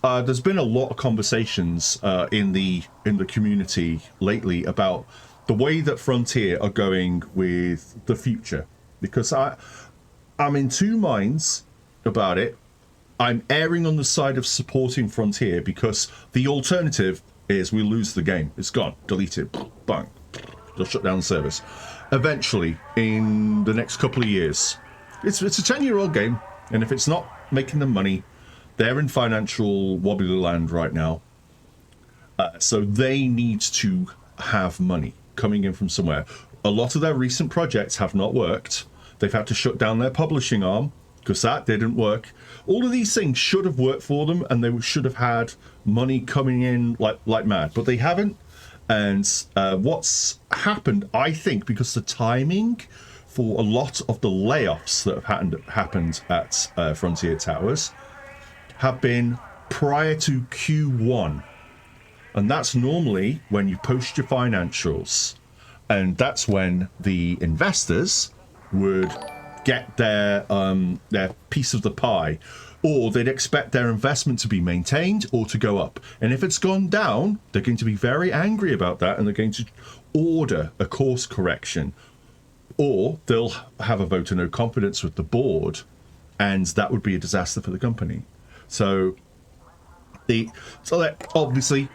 there's been a lot of conversations in the community lately about the way that Frontier are going with the future, because I'm in two minds about it. I'm erring on the side of supporting Frontier because the alternative is we lose the game. It's gone, deleted, bang, they'll shut down the service. Eventually, in the next couple of years, it's a 10-year-old game, and if it's not making them money, they're in financial wobbly land right now. So they need to have money coming in from somewhere. A lot of their recent projects have not worked. They've had to shut down their publishing arm because that didn't work. All of these things should have worked for them, and they should have had money coming in like mad, but they haven't. And what's happened, I think, because the timing for a lot of the layoffs that have happened at Frontier Towers have been prior to Q1. And that's normally when you post your financials. And that's when the investors would get their piece of the pie, or they'd expect their investment to be maintained or to go up. And if it's gone down, they're going to be very angry about that, and they're going to order a course correction, or they'll have a vote of no confidence with the board, and that would be a disaster for the company. So that obviously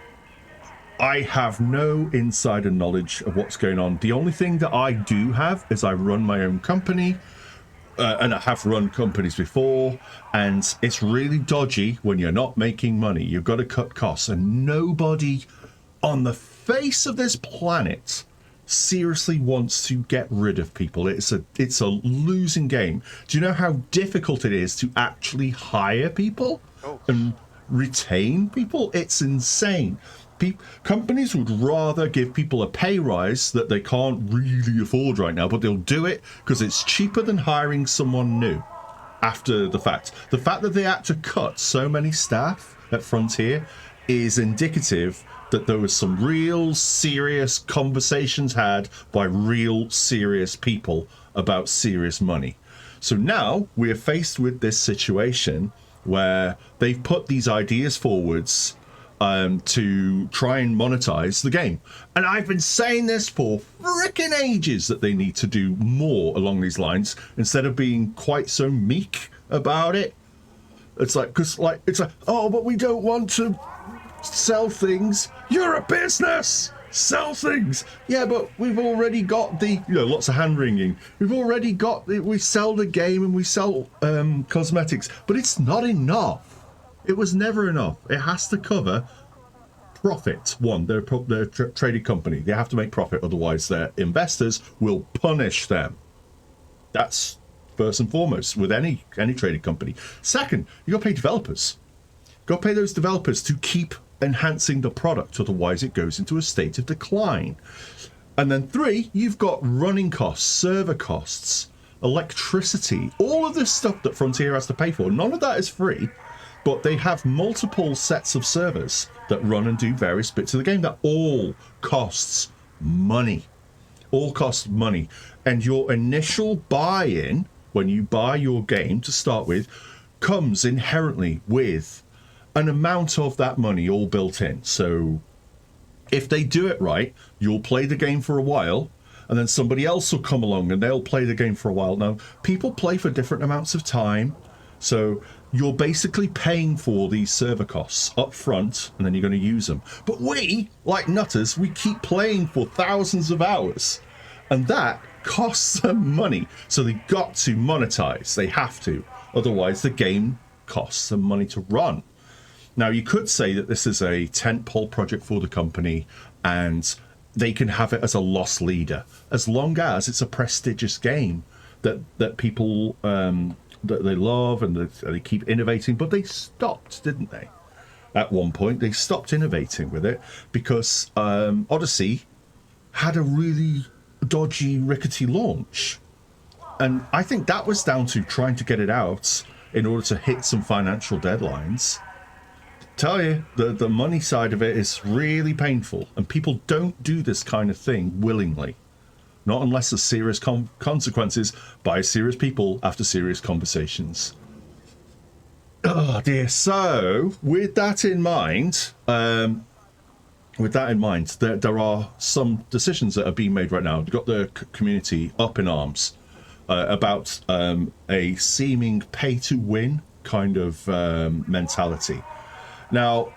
I have no insider knowledge of what's going on. The only thing that I do have is I run my own company, and I have run companies before, and it's really dodgy when you're not making money. You've got to cut costs, and nobody on the face of this planet seriously wants to get rid of people. It's a losing game. Do you know how difficult it is to actually hire people and retain people? It's insane. Companies would rather give people a pay rise that they can't really afford right now, but they'll do it because it's cheaper than hiring someone new after the fact. The fact that they had to cut so many staff at Frontier is indicative that there was some real serious conversations had by real serious people about serious money. So now we're faced with this situation where they've put these ideas forwards to try and monetize the game. And I've been saying this for frickin' ages that they need to do more along these lines instead of being quite so meek about it. It's like, oh, but we don't want to sell things. You're a business. Sell things. Yeah, but we've already got lots of hand wringing. We've already got we sell the game and we sell cosmetics, but it's not enough. It was never enough. It has to cover profit. One, they're a traded company. They have to make profit, otherwise their investors will punish them. That's first and foremost with any traded company. Second, you got to pay developers. Got to pay those developers to keep enhancing the product, otherwise it goes into a state of decline. And then three, you've got running costs, server costs, electricity, all of this stuff that Frontier has to pay for. None of that is free. But they have multiple sets of servers that run and do various bits of the game that all costs money. All cost money. And your initial buy-in, when you buy your game to start with, comes inherently with an amount of that money all built in. So if they do it right, you'll play the game for a while, and then somebody else will come along and they'll play the game for a while. Now, people play for different amounts of time. So you're basically paying for these server costs up front, and then you're going to use them. But we, like nutters, we keep playing for thousands of hours, and that costs them money. So they got to monetize. They have to. Otherwise, the game costs them money to run. Now, you could say that this is a tentpole project for the company, and they can have it as a loss leader, as long as it's a prestigious game that people that they love and they keep innovating. But they stopped, didn't they? At one point, they stopped innovating with it because Odyssey had a really dodgy, rickety launch. And I think that was down to trying to get it out in order to hit some financial deadlines. Tell you, the money side of it is really painful, and people don't do this kind of thing willingly. Not unless there's serious consequences by serious people after serious conversations. Oh dear. So with that in mind, there are some decisions that are being made right now. You've got the community up in arms about a seeming pay-to-win kind of mentality. Now,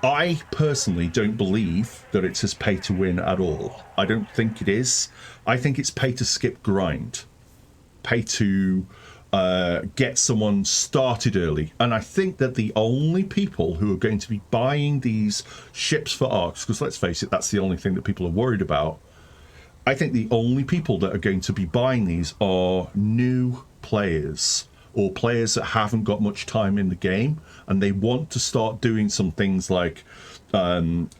I personally don't believe that it's as pay-to-win at all. I don't think it is. I think it's pay-to-skip grind. Pay to get someone started early. And I think that the only people who are going to be buying these ships for arcs, because let's face it, that's the only thing that people are worried about. I think the only people that are going to be buying these are new players or players that haven't got much time in the game and they want to start doing some things like anti-Xeno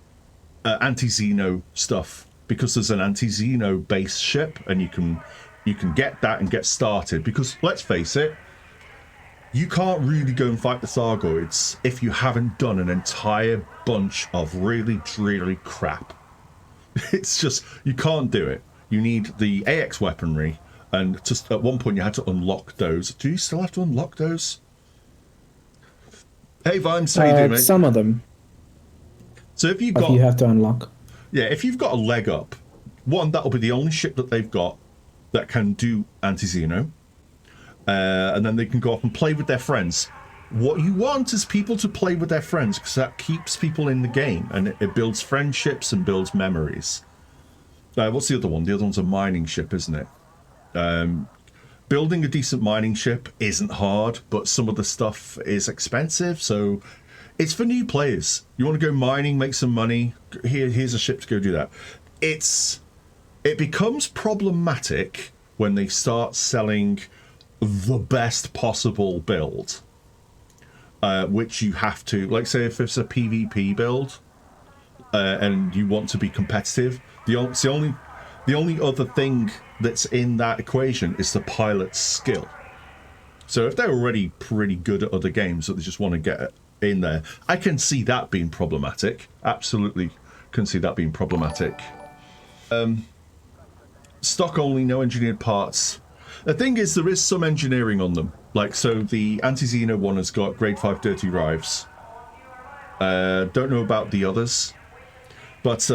stuff, because there's an anti-Xeno base ship and you can get that and get started. Because let's face it, you can't really go and fight the Thargoids if you haven't done an entire bunch of really dreary crap. It's just, you can't do it. You need the AX weaponry, and just at one point you had to unlock those. Do you still have to unlock those? Hey Vimes, how you doing, mate? Some of them. So if you've got, you have to unlock. Yeah, if you've got a leg up, one, that'll be the only ship that they've got that can do anti-Xeno, and then they can go off and play with their friends. What you want is people to play with their friends, because that keeps people in the game and it builds friendships and builds memories. What's the other one? The other one's a mining ship, isn't it? Building a decent mining ship isn't hard, but some of the stuff is expensive, so it's for new players. You want to go mining, make some money, here's a ship to go do that. It becomes problematic when they start selling the best possible build, which you have to, like, say if it's a PvP build and you want to be competitive, the only other thing that's in that equation is the pilot's skill. So if they're already pretty good at other games that they just want to get in there, I can see that being problematic. Absolutely can see that being problematic. Stock only, no engineered parts. The thing is, there is some engineering on them. Like, so the anti-Xeno one has got grade 5 dirty rives. Don't know about the others. But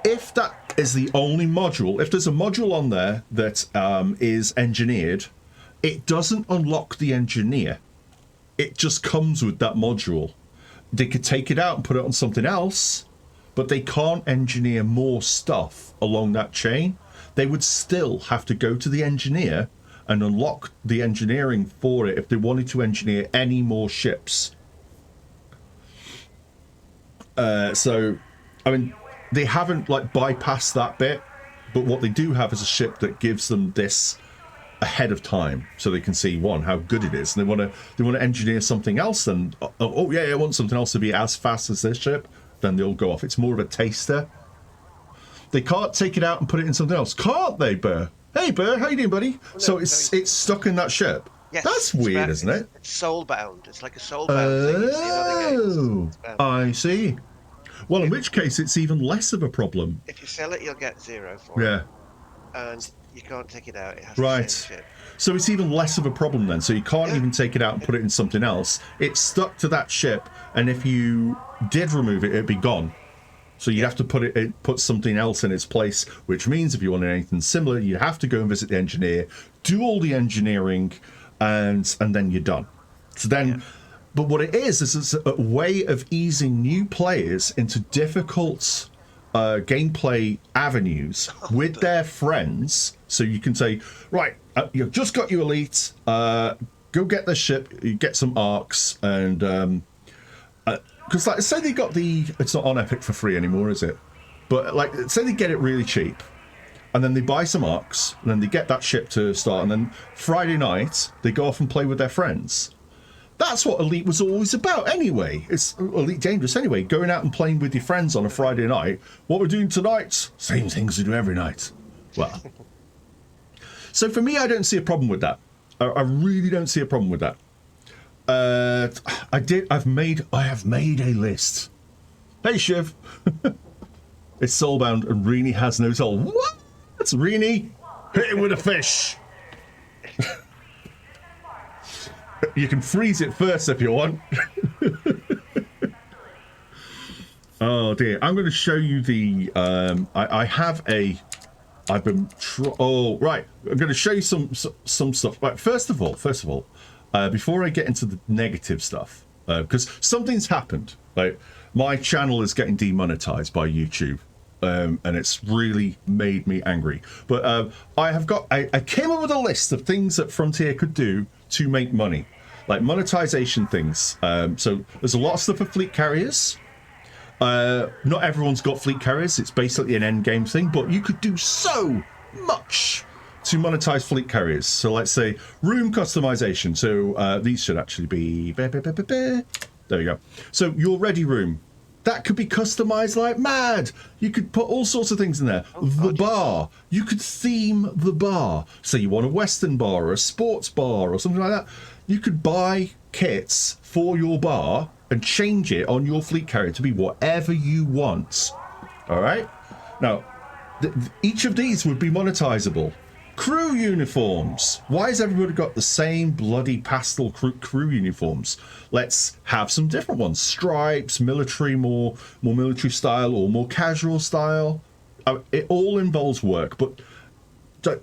if that is the only module, if there's a module on there that is engineered, it doesn't unlock the engineer. It just comes with that module. They could take it out and put it on something else, but they can't engineer more stuff along that chain. They would still have to go to the engineer and unlock the engineering for it if they wanted to engineer any more ships. So, I mean, they haven't like bypassed that bit, but what they do have is a ship that gives them this ahead of time, so they can see, one, how good it is, and they want to engineer something else. And oh yeah, I want something else to be as fast as this ship. Then they'll go off. It's more of a taster. They can't take it out and put it in something else, can't they, Burr? Hey, Burr, how you doing, buddy? Well, no, so it's stuck in that ship. Yes, that's weird, isn't it? It's soul-bound. It's like a soul-bound thing you see in other games. I see. Well, in which case, it's even less of a problem. If you sell it, you'll get 0 for it. And you can't take it out. It has to stay in the ship. So it's even less of a problem then. So you can't even take it out and put it in something else. It's stuck to that ship, and if you did remove it, it'd be gone. So you'd have to put something else in its place, which means if you want anything similar, you have to go and visit the engineer, do all the engineering, and then you're done. So then, but what it is it's a way of easing new players into difficult gameplay avenues with their friends. So you can say, right, you've just got your elite, go get this ship, you get some arcs, and because like say they got it's not on Epic for free anymore, is it? But like say they get it really cheap, and then they buy some arcs, and then they get that ship to start, and then Friday night they go off and play with their friends. That's what Elite was always about anyway. It's Elite Dangerous anyway, going out and playing with your friends on a Friday night. What we're doing tonight, same things we do every night. Well, so for me, I don't see a problem with that. I really don't see a problem with that. I have made a list. Hey Shiv. It's soulbound and Reenie has no soul. What? That's Reenie. Hit him with a fish. You can freeze it first if you want. Oh dear! I'm going to show you the. I have a. I've been. Oh right! I'm going to show you some stuff. Right. First of all, before I get into the negative stuff, because something's happened. Like my channel is getting demonetized by YouTube. And it's really made me angry. But I came up with a list of things that Frontier could do to make money, like monetization things. So there's a lot of stuff for fleet carriers. Not everyone's got fleet carriers. It's basically an end game thing, but you could do so much to monetize fleet carriers. So let's say room customization. So these should actually be there you go. So your ready room. That could be customized like mad. You could put all sorts of things in there. The bar. You could theme the bar. So you want a Western bar or a sports bar or something like that. You could buy kits for your bar and change it on your fleet carrier to be whatever you want. All right? Now, each of these would be monetizable. Crew uniforms. Why has everybody got the same bloody pastel crew uniforms? Let's have some different ones. Stripes, military, more military style or more casual style. It all involves work, but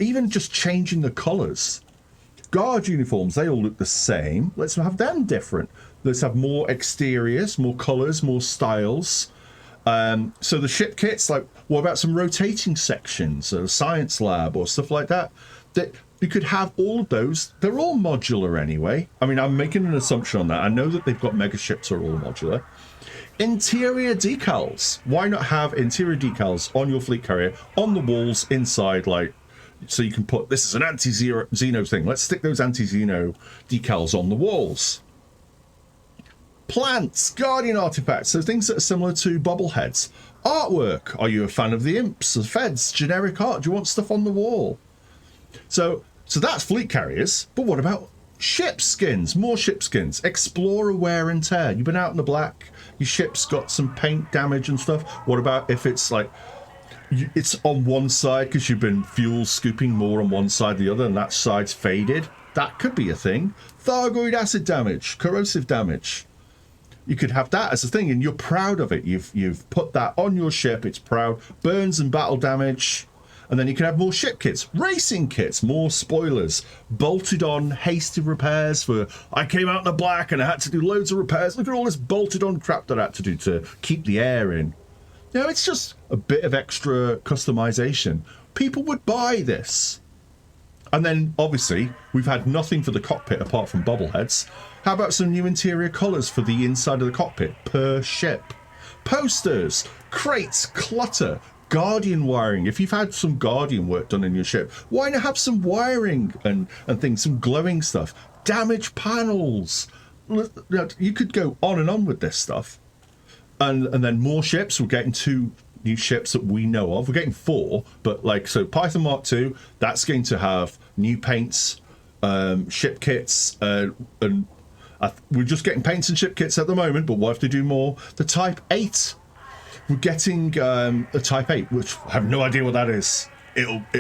even just changing the colors. Guard uniforms, they all look the same. Let's have them different. Let's have more exteriors, more colors, more styles. So the ship kits, like, what about some rotating sections, a science lab or stuff like that? That you could have all of those. They're all modular anyway. I mean, I'm making an assumption on that. I know that they've got mega ships are all modular. Interior decals. Why not have interior decals on your fleet carrier, on the walls, inside, like, so you can put, this is an anti-Xeno thing. Let's stick those anti-Xeno decals on the walls. Plants, guardian artifacts, so things that are similar to bobbleheads. Artwork, are you a fan of the imps, the feds, generic art? Do you want stuff on the wall? So that's fleet carriers, but what about ship skins? More ship skins. Explorer wear and tear. You've been out in the black, your ship's got some paint damage and stuff. What about if it's like, it's on one side because you've been fuel scooping more on one side than the other and that side's faded? That could be a thing. Thargoid acid damage, corrosive damage. You could have that as a thing, and you're proud of it. You've put that on your ship. It's proud. Burns and battle damage. And then you can have more ship kits, racing kits, more spoilers, bolted on hasty repairs for, I came out in the black and I had to do loads of repairs. Look at all this bolted on crap that I had to do to keep the air in. You know, it's just a bit of extra customization. People would buy this. And then, obviously, we've had nothing for the cockpit apart from bobbleheads. How about some new interior colours for the inside of the cockpit per ship? Posters, crates, clutter, Guardian wiring. If you've had some Guardian work done in your ship, why not have some wiring and things, some glowing stuff? Damaged panels. You could go on and on with this stuff. And then more ships. We're getting 2 new ships that we know of. We're getting 4, but like, so Python Mark II, that's going to have new paints, ship kits, and we're just getting paints and ship kits at the moment, but what if they do more? The Type 8. We're getting a Type 8, which I have no idea what that is.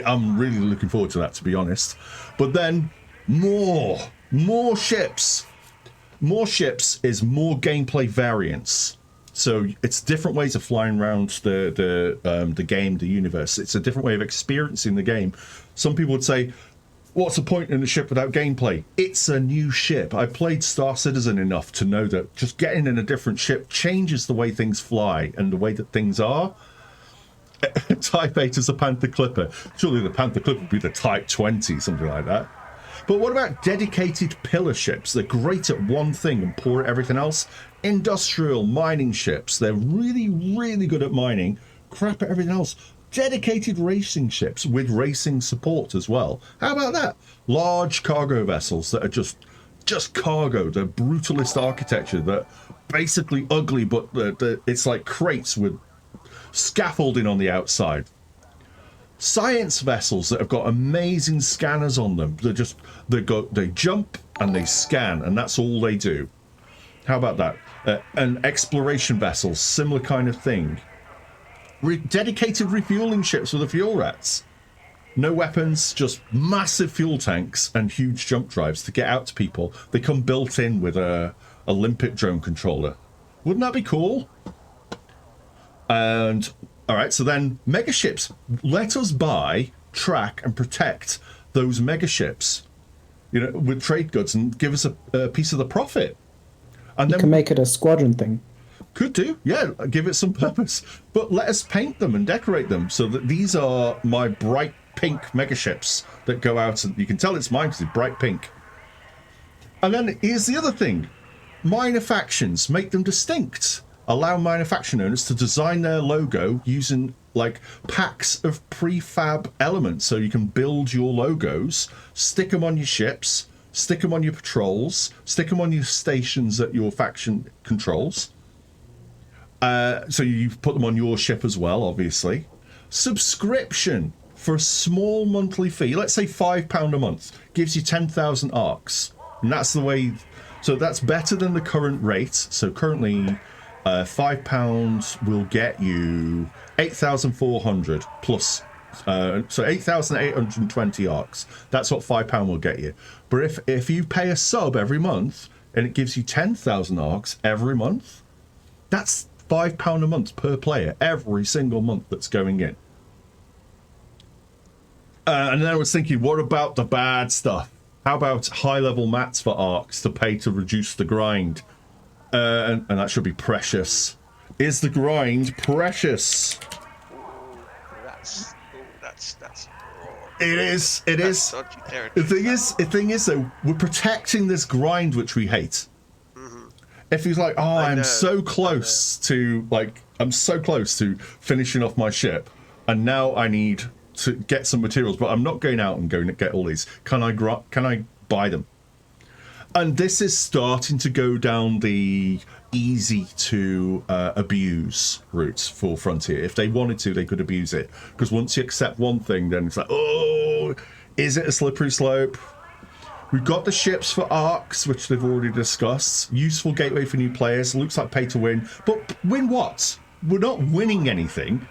I'm really looking forward to that, to be honest. But then more ships. More ships is more gameplay variance. So it's different ways of flying around the game, the universe. It's a different way of experiencing the game. Some people would say, what's the point in a ship without gameplay? It's a new ship. I played Star Citizen enough to know that just getting in a different ship changes the way things fly and the way that things are. Type 8 is a Panther Clipper. Surely the Panther Clipper would be the Type 20, something like that. But what about dedicated pillar ships? They're great at one thing and poor at everything else. Industrial mining ships. They're really, really good at mining. Crap at everything else. Dedicated racing ships with racing support as well. How about that? Large cargo vessels that are just cargo. They're brutalist architecture. They're basically ugly, but it's like crates with scaffolding on the outside. Science vessels that have got amazing scanners on them. They jump and they scan, and that's all they do. How about that? And exploration vessels, similar kind of thing. Dedicated refueling ships with the fuel rats. No weapons, just massive fuel tanks and huge jump drives to get out to people. They come built in with a limpet drone controller. Wouldn't that be cool? And all right, so then mega ships. Let us buy, track, and protect those mega ships, with trade goods, and give us a piece of the profit. And You then can make it a squadron thing. could do, yeah, give it some purpose. But let us paint them and decorate them so that these are my bright pink mega ships that go out, and you can tell it's mine because it's bright pink. And then here's the other thing. Minor factions, make them distinct. Allow minor faction owners to design their logo using like packs of prefab elements, so you can build your logos, stick them on your ships, stick them on your patrols, stick them on your stations that your faction controls. So you put them on your ship as well, obviously. Subscription for a small monthly fee, let's say £5 a month, gives you 10,000 arcs. And that's the way. So that's better than the current rate. So currently, £5 will get you 8,400 plus. So 8,820 arcs. That's what £5 will get you. But if you pay a sub every month and it gives you 10,000 arcs every month, that's £5 a month per player every single month that's going in. And then I was thinking, what about the bad stuff? How about high-level mats for arcs to pay to reduce the grind? And that should be precious. Is the grind precious? That's. It is. It is. Dodgy territory. The thing is, though, we're protecting this grind which we hate. Mm-hmm. If he's like, I'm so close to finishing off my ship, and now I need to get some materials, but I'm not going out and going to get all these. Can I buy them? And this is starting to go down the easy to abuse route for Frontier. If they wanted to, they could abuse it. Because once you accept one thing, then it's like, oh, is it a slippery slope? We've got the ships for arcs, which they've already discussed. Useful gateway for new players. Looks like pay to win. But win what? We're not winning anything.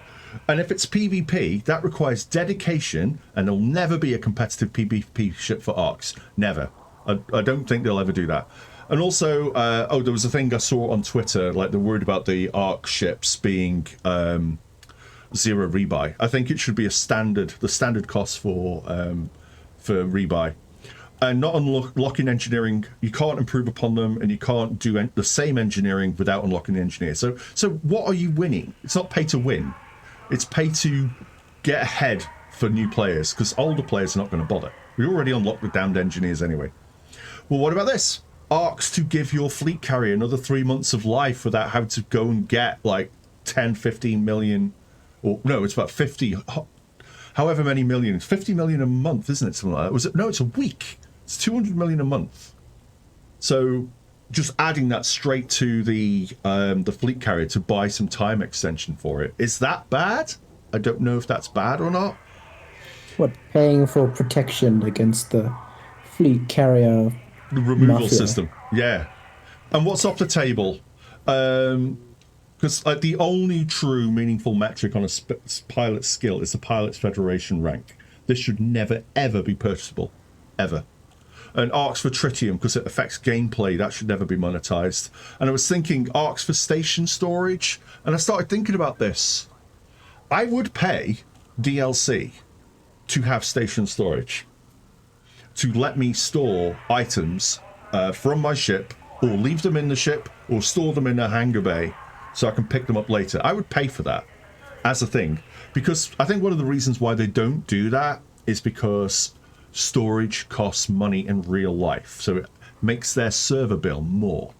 And if it's PvP, that requires dedication, and there'll never be a competitive PvP ship for arcs. Never. I don't think they'll ever do that. And also, there was a thing I saw on Twitter, like they're worried about the arc ships being zero rebuy. I think it should be the standard cost for rebuy. And not unlocking engineering, you can't improve upon them, and you can't do the same engineering without unlocking the engineer. So what are you winning? It's not pay to win. It's pay to get ahead for new players, because older players are not going to bother. We already unlocked the damned engineers anyway. Well, what about this? Arcs to give your fleet carrier another 3 months of life without having to go and get like 10, 15 million, or no, it's about 50, however many million, 50 million a month, isn't it? Something like that. No, it's a week. It's 200 million a month. So just adding that straight to the fleet carrier to buy some time extension for it. Is that bad? I don't know if that's bad or not. What, paying for protection against the fleet carrier the removal mafia system? Yeah. And what's off the table? Because the only true meaningful metric on a pilot skill is the pilot's federation rank. This should never ever be purchasable, ever. And arcs for tritium, because it affects gameplay, that should never be monetized. And I was thinking arcs for station storage, and I started thinking about this. I would pay DLC to have station storage, to let me store items from my ship, or leave them in the ship, or store them in a hangar bay so I can pick them up later. I would pay for that as a thing, because I think one of the reasons why they don't do that is because storage costs money in real life, so it makes their server bill more.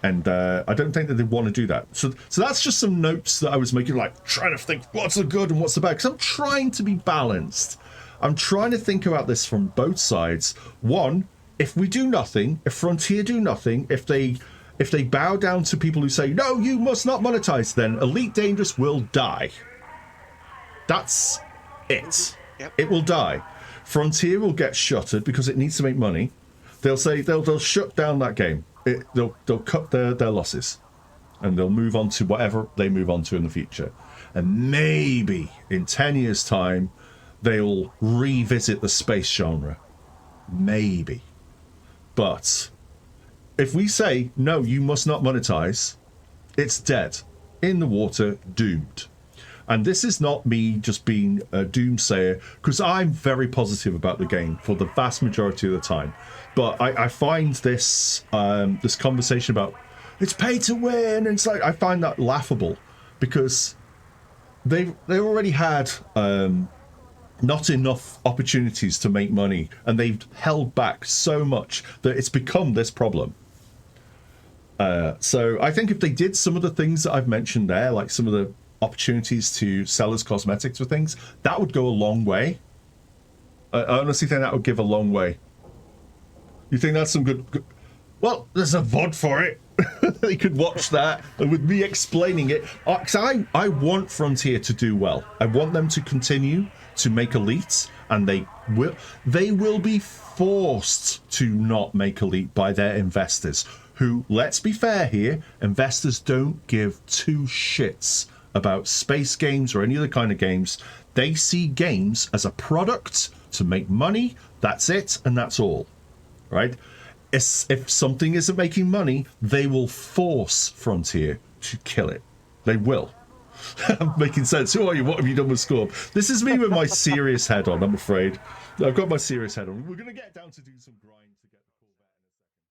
And I don't think that they want to do that. So that's just some notes that I was making, like trying to think what's the good and what's the bad, because I'm trying to be balanced. I'm trying to think about this from both sides. One, if we do nothing, if Frontier do nothing, if they bow down to people who say, no, you must not monetize, then Elite Dangerous will die. That's it. Yep. It will die. Frontier will get shuttered because it needs to make money. They'll say they'll shut down that game. They'll cut their losses, and they'll move on to whatever they move on to in the future. And maybe in 10 years' time, they'll revisit the space genre. Maybe. But if we say, no, you must not monetize, it's dead. In the water, doomed. And this is not me just being a doomsayer, because I'm very positive about the game for the vast majority of the time. But I find this this conversation about it's pay to win, and it's like, I find that laughable, because they already had not enough opportunities to make money, and they've held back so much that it's become this problem. So I think if they did some of the things that I've mentioned there, like some of the opportunities to sell as cosmetics for things, that would go a long way. I honestly think that would give a long way. You think that's some good... Well, there's a VOD for it. They could watch that, and with me explaining it, because I want Frontier to do well. I want them to continue to make Elite, and they will be forced to not make Elite by their investors, who, let's be fair here, investors don't give two shits about space games or any other kind of games. They see games as a product to make money. That's it, and that's all, right? If something isn't making money, they will force Frontier to kill it. They will. I'm making sense. Who are you? What have you done with Scorp? This is me with my serious head on, I'm afraid. I've got my serious head on. We're going to get down to do some grind together.